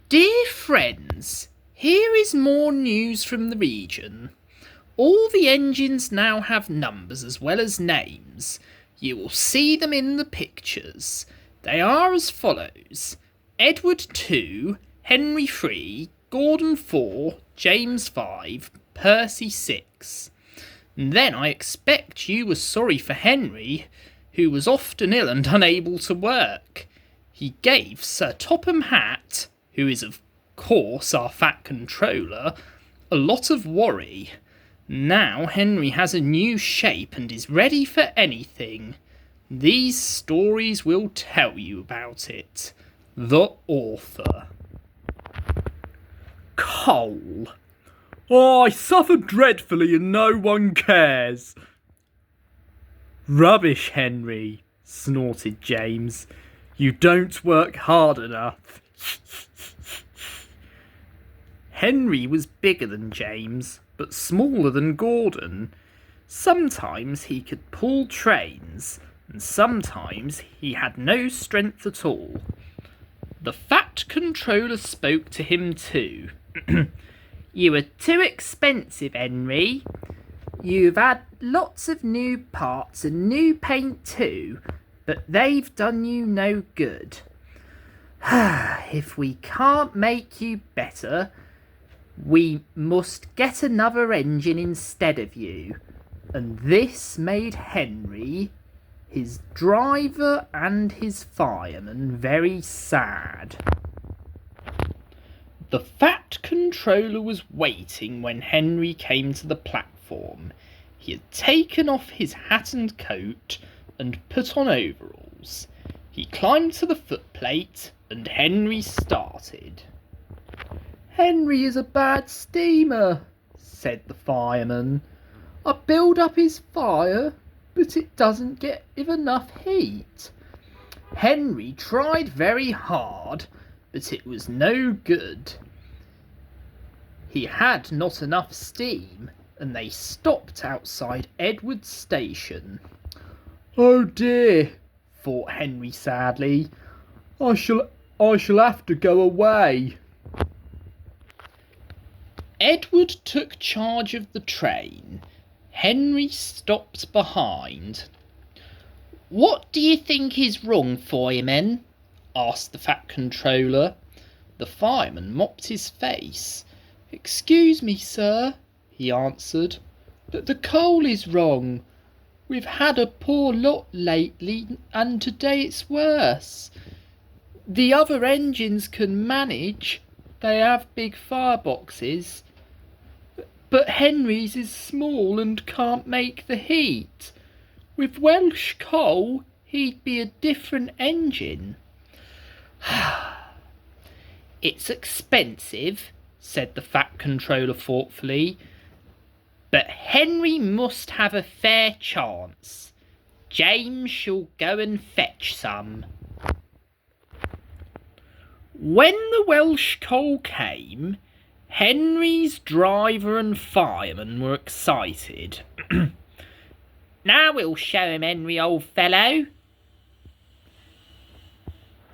Dear friends, here is more news from the region. All the engines now have numbers as well as names. You will see them in the pictures. They are as follows: Edward 2, Henry 3, Gordon 4, James 5, Percy 6. And then I expect you were sorry for Henry, who was often ill and unable to work. He gave Sir Topham Hatt, who is of course our Fat Controller, a lot of worry. Now Henry has a new shape and is ready for anything. These stories will tell you about it. The author. Coal. Oh, I suffer dreadfully and no one cares. Rubbish, Henry, snorted James. You don't work hard enough. Henry was bigger than James, but smaller than Gordon. Sometimes he could pull trains, and sometimes he had no strength at all. The Fat Controller spoke to him too. You are too expensive, Henry. You've had lots of new parts and new paint too, but they've done you no good. If we can't make you better, we must get another engine instead of you. And this made Henry, his driver and his fireman very sad. The Fat Controller was waiting when Henry came to the platform. He had taken off his hat and coat and put on overalls. He climbed to the footplate and Henry started. Henry is a bad steamer, said the fireman. I build up his fire, but it doesn't give enough heat. Henry tried very hard, but it was no good. He had not enough steam, and they stopped outside Edward Station. Oh dear, thought Henry sadly. I shall have to go away. Edward took charge of the train. Henry stopped behind. What do you think is wrong, fireman? Asked the Fat Controller. The fireman mopped his face. Excuse me, sir, he answered, but the coal is wrong. We've had a poor lot lately, and today it's worse. The other engines can manage. They have big fireboxes. But Henry's is small and can't make the heat. With Welsh coal, he'd be a different engine. It's expensive, said the Fat Controller thoughtfully, but Henry must have a fair chance. James shall go and fetch some. When the Welsh coal came, Henry's driver and fireman were excited. Now we'll show him, Henry, old fellow.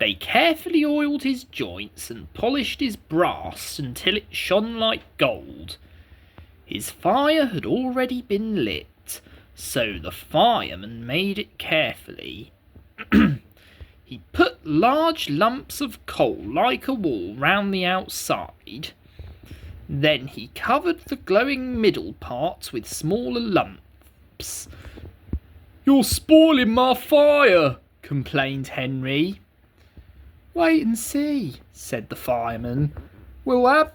They carefully oiled his joints and polished his brass until it shone like gold. His fire had already been lit, so the fireman made it carefully. He put large lumps of coal like a wall round the outside. Then he covered the glowing middle parts with smaller lumps. You're spoiling my fire, complained Henry. Wait and see, said the fireman. We'll have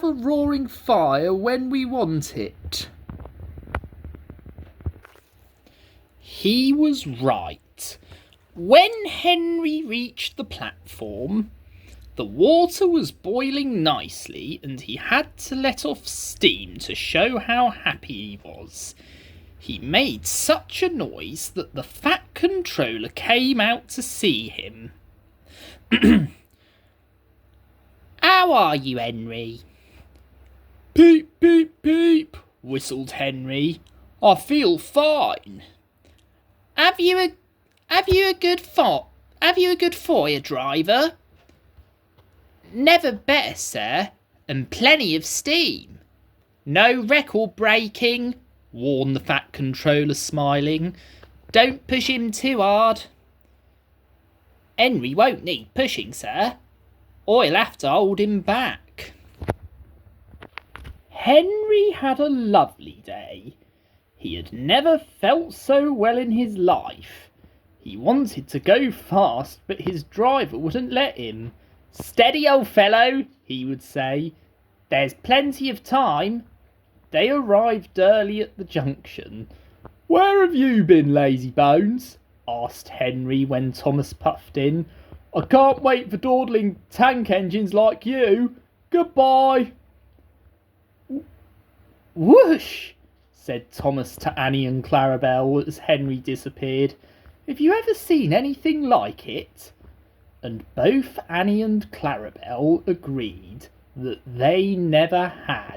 a roaring fire when we want it. He was right. When Henry reached the platform, the water was boiling nicely and he had to let off steam to show how happy he was. He made such a noise that the Fat Controller came out to see him. How are you, Henry? Peep, peep, peep, whistled Henry. I feel fine. Have you a good fire driver? Never better, sir, and plenty of steam. No record breaking, warned the Fat Controller, smiling. Don't push him too hard. Henry won't need pushing, sir. I'll have to hold him back. Henry had a lovely day. He had never felt so well in his life. He wanted to go fast, but his driver wouldn't let him. "Steady, old fellow," he would say. "There's plenty of time." They arrived early at the junction. "Where have you been, lazy bones?" asked Henry when Thomas puffed in. "I can't wait for dawdling tank engines like you. Goodbye." "Whoosh!" said Thomas to Annie and Clarabelle as Henry disappeared. "Have you ever seen anything like it?" And both Annie and Clarabelle agreed that they never had.